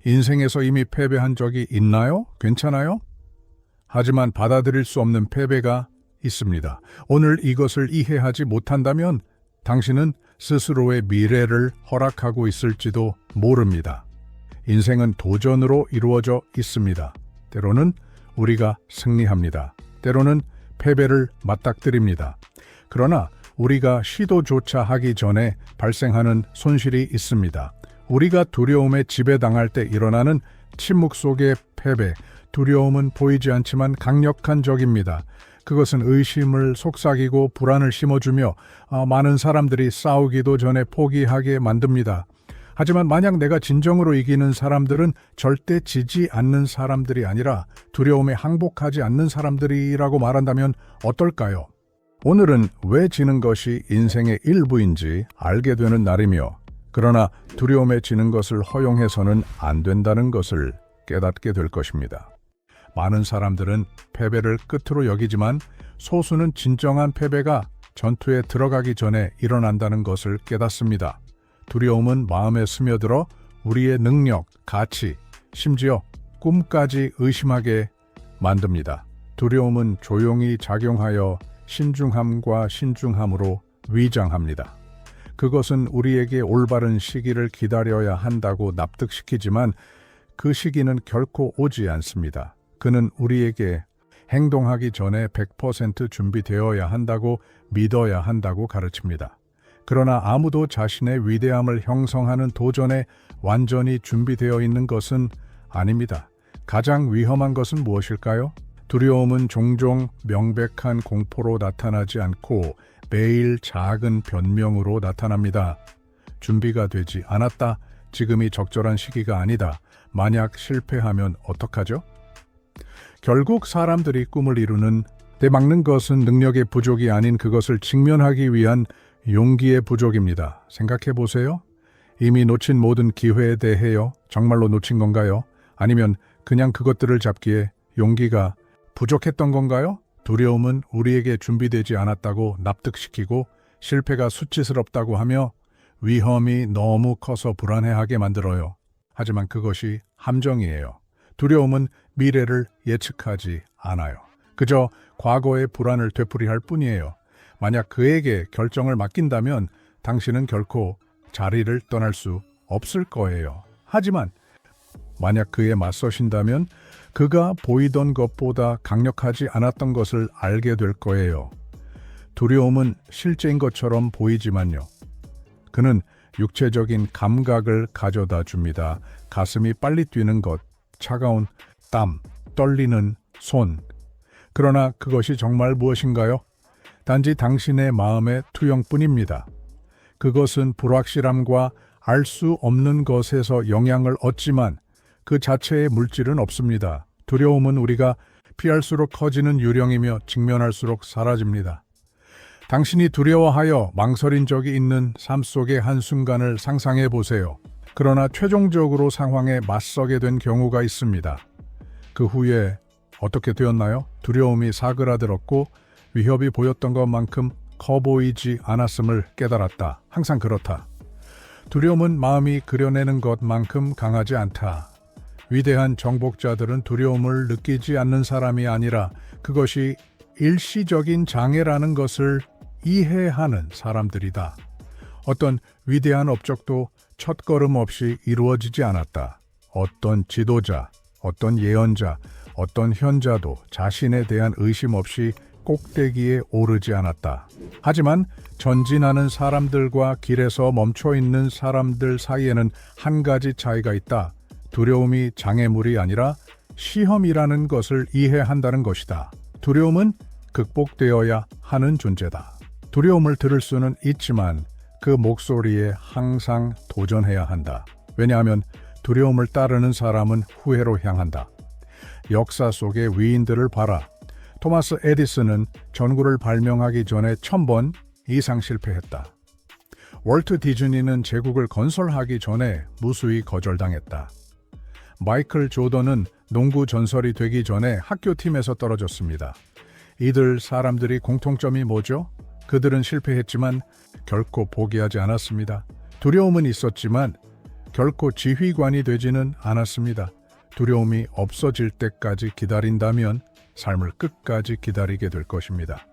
인생에서 이미 패배한 적이 있나요? 괜찮아요? 하지만 받아들일 수 없는 패배가 있습니다. 오늘 이것을 이해하지 못한다면 당신은 스스로의 미래를 허락하고 있을지도 모릅니다. 인생은 도전으로 이루어져 있습니다. 때로는 우리가 승리합니다. 때로는 패배를 맞닥뜨립니다. 그러나 우리가 시도조차 하기 전에 발생하는 손실이 있습니다. 우리가 두려움에 지배당할 때 일어나는 침묵 속의 패배, 두려움은 보이지 않지만 강력한 적입니다. 그것은 의심을 속삭이고 불안을 심어주며 많은 사람들이 싸우기도 전에 포기하게 만듭니다. 하지만 만약 내가 진정으로 이기는 사람들은 절대 지지 않는 사람들이 아니라 두려움에 항복하지 않는 사람들이라고 말한다면 어떨까요? 오늘은 왜 지는 것이 인생의 일부인지 알게 되는 날이며 그러나 두려움에 지는 것을 허용해서는 안 된다는 것을 깨닫게 될 것입니다. 많은 사람들은 패배를 끝으로 여기지만 소수는 진정한 패배가 전투에 들어가기 전에 일어난다는 것을 깨닫습니다. 두려움은 마음에 스며들어 우리의 능력, 가치, 심지어 꿈까지 의심하게 만듭니다. 두려움은 조용히 작용하여 신중함과 신중함으로 위장합니다. 그것은 우리에게 올바른 시기를 기다려야 한다고 납득시키지만 그 시기는 결코 오지 않습니다. 그는 우리에게 행동하기 전에 100% 준비되어야 한다고 믿어야 한다고 가르칩니다. 그러나 아무도 자신의 위대함을 형성하는 도전에 완전히 준비되어 있는 것은 아닙니다. 가장 위험한 것은 무엇일까요? 두려움은 종종 명백한 공포로 나타나지 않고 매일 작은 변명으로 나타납니다. 준비가 되지 않았다. 지금이 적절한 시기가 아니다. 만약 실패하면 어떡하죠? 결국 사람들이 꿈을 이루는 데 막는 것은 능력의 부족이 아닌 그것을 직면하기 위한 용기의 부족입니다. 생각해 보세요. 이미 놓친 모든 기회에 대해요. 정말로 놓친 건가요? 아니면 그냥 그것들을 잡기에 용기가 부족했던 건가요? 두려움은 우리에게 준비되지 않았다고 납득시키고 실패가 수치스럽다고 하며 위험이 너무 커서 불안해하게 만들어요. 하지만 그것이 함정이에요. 두려움은 미래를 예측하지 않아요. 그저 과거의 불안을 되풀이할 뿐이에요. 만약 그에게 결정을 맡긴다면 당신은 결코 자리를 떠날 수 없을 거예요. 하지만 만약 그에 맞서신다면 그가 보이던 것보다 강력하지 않았던 것을 알게 될 거예요. 두려움은 실제인 것처럼 보이지만요. 그는 육체적인 감각을 가져다 줍니다. 가슴이 빨리 뛰는 것, 차가운 땀, 떨리는 손. 그러나 그것이 정말 무엇인가요? 단지 당신의 마음의 투영뿐입니다. 그것은 불확실함과 알 수 없는 것에서 영향을 얻지만 그 자체의 물질은 없습니다. 두려움은 우리가 피할수록 커지는 유령이며 직면할수록 사라집니다. 당신이 두려워하여 망설인 적이 있는 삶 속의 한순간을 상상해 보세요. 그러나 최종적으로 상황에 맞서게 된 경우가 있습니다. 그 후에 어떻게 되었나요? 두려움이 사그라들었고 위협이 보였던 것만큼 커 보이지 않았음을 깨달았다. 항상 그렇다. 두려움은 마음이 그려내는 것만큼 강하지 않다. 위대한 정복자들은 두려움을 느끼지 않는 사람이 아니라 그것이 일시적인 장애라는 것을 이해하는 사람들이다. 어떤 위대한 업적도 첫걸음 없이 이루어지지 않았다. 어떤 지도자, 어떤 예언자, 어떤 현자도 자신에 대한 의심 없이 꼭대기에 오르지 않았다. 하지만 전진하는 사람들과 길에서 멈춰 있는 사람들 사이에는 한 가지 차이가 있다. 두려움이 장애물이 아니라 시험이라는 것을 이해한다는 것이다. 두려움은 극복되어야 하는 존재다. 두려움을 들을 수는 있지만 그 목소리에 항상 도전해야 한다. 왜냐하면 두려움을 따르는 사람은 후회로 향한다. 역사 속의 위인들을 봐라. 토마스 에디슨은 전구를 발명하기 전에 1000번 이상 실패했다. 월트 디즈니는 제국을 건설하기 전에 무수히 거절당했다. 마이클 조던은 농구 전설이 되기 전에 학교팀에서 떨어졌습니다. 이들 사람들이 공통점이 뭐죠? 그들은 실패했지만 결코 포기하지 않았습니다. 두려움은 있었지만 결코 지휘관이 되지는 않았습니다. 두려움이 없어질 때까지 기다린다면 삶을 끝까지 기다리게 될 것입니다.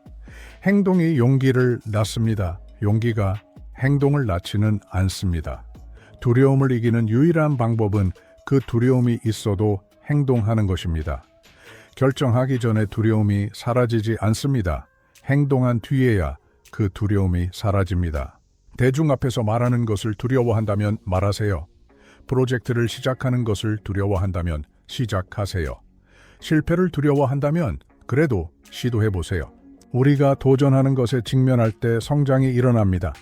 행동이 용기를 낳습니다. 용기가 행동을 낳지는 않습니다. 두려움을 이기는 유일한 방법은 그 두려움이 있어도 행동하는 것입니다. 결정하기 전에 두려움이 사라지지 않습니다. 행동한 뒤에야 그 두려움이 사라집니다. 대중 앞에서 말하는 것을 두려워한다면 말하세요. 프로젝트를 시작하는 것을 두려워한다면 시작하세요. 실패를 두려워한다면 그래도 시도해보세요. 우리가 도전하는 것에 직면할 때 성장이 일어납니다.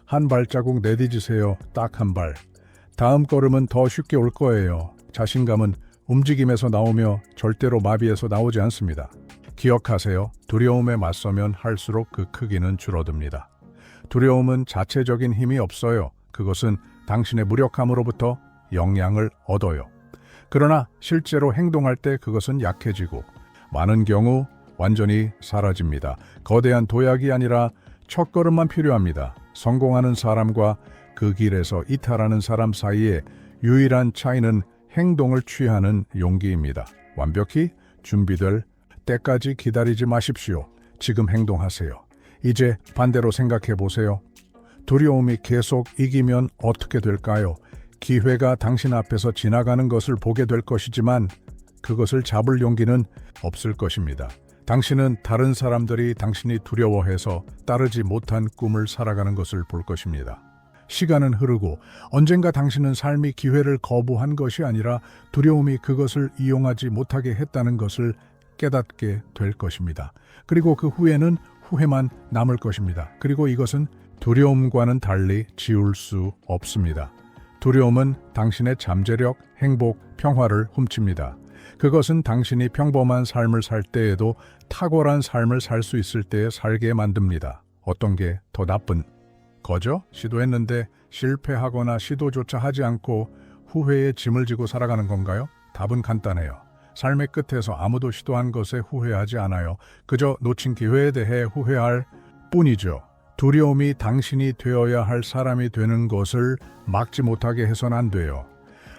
한 발자국 내디디세요. 딱 한 발. 다음 걸음은 더 쉽게 올 거예요. 자신감은 움직임에서 나오며 절대로 마비에서 나오지 않습니다. 기억하세요. 두려움에 맞서면 할수록 그 크기는 줄어듭니다. 두려움은 자체적인 힘이 없어요. 그것은 당신의 무력함으로부터 영향을 얻어요. 그러나 실제로 행동할 때 그것은 약해지고 많은 경우 완전히 사라집니다. 거대한 도약이 아니라 첫걸음만 필요합니다. 성공하는 사람과 그 길에서 이탈하는 사람 사이에 유일한 차이는 행동을 취하는 용기입니다. 완벽히 준비될 때까지 기다리지 마십시오. 지금 행동하세요. 이제 반대로 생각해 보세요. 두려움이 계속 이기면 어떻게 될까요? 기회가 당신 앞에서 지나가는 것을 보게 될 것이지만 그것을 잡을 용기는 없을 것입니다. 당신은 다른 사람들이 당신이 두려워해서 따르지 못한 꿈을 살아가는 것을 볼 것입니다. 시간은 흐르고 언젠가 당신은 삶이 기회를 거부한 것이 아니라 두려움이 그것을 이용하지 못하게 했다는 것을 깨닫게 될 것입니다. 그리고 그 후에는 후회만 남을 것입니다. 그리고 이것은 두려움과는 달리 지울 수 없습니다. 두려움은 당신의 잠재력, 행복, 평화를 훔칩니다. 그것은 당신이 평범한 삶을 살 때에도 탁월한 삶을 살 수 있을 때에 살게 만듭니다. 어떤 게 더 나쁜 거죠? 시도했는데 실패하거나 시도조차 하지 않고 후회의 짐을 지고 살아가는 건가요? 답은 간단해요. 삶의 끝에서 아무도 시도한 것에 후회하지 않아요. 그저 놓친 기회에 대해 후회할 뿐이죠. 두려움이 당신이 되어야 할 사람이 되는 것을 막지 못하게 해서는 안 돼요.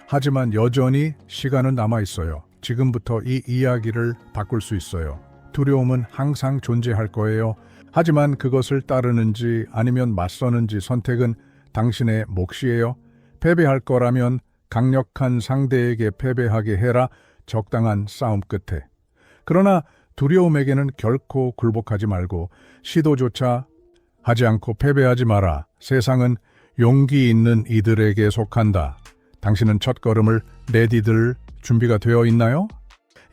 하지만 여전히 시간은 남아 있어요. 지금부터 이 이야기를 바꿀 수 있어요. 두려움은 항상 존재할 거예요. 하지만 그것을 따르는지 아니면 맞서는지 선택은 당신의 몫이에요. 패배할 거라면 강력한 상대에게 패배하게 해라. 적당한 싸움 끝에. 그러나 두려움에게는 결코 굴복하지 말고 시도조차 하지 않고 패배하지 마라. 세상은 용기 있는 이들에게 속한다. 당신은 첫걸음을 내디딜 준비가 되어 있나요?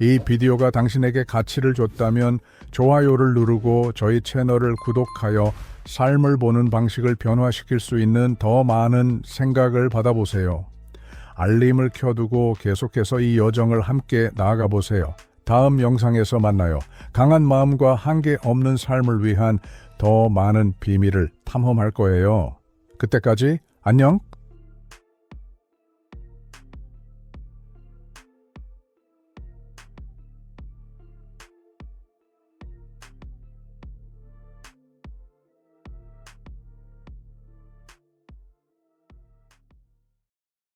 이 비디오가 당신에게 가치를 줬다면 좋아요를 누르고 저희 채널을 구독하여 삶을 보는 방식을 변화시킬 수 있는 더 많은 생각을 받아보세요. 알림을 켜두고 계속해서 이 여정을 함께 나아가 보세요. 다음 영상에서 만나요. 강한 마음과 한계 없는 삶을 위한 더 많은 비밀을 탐험할 거예요. 그때까지 안녕!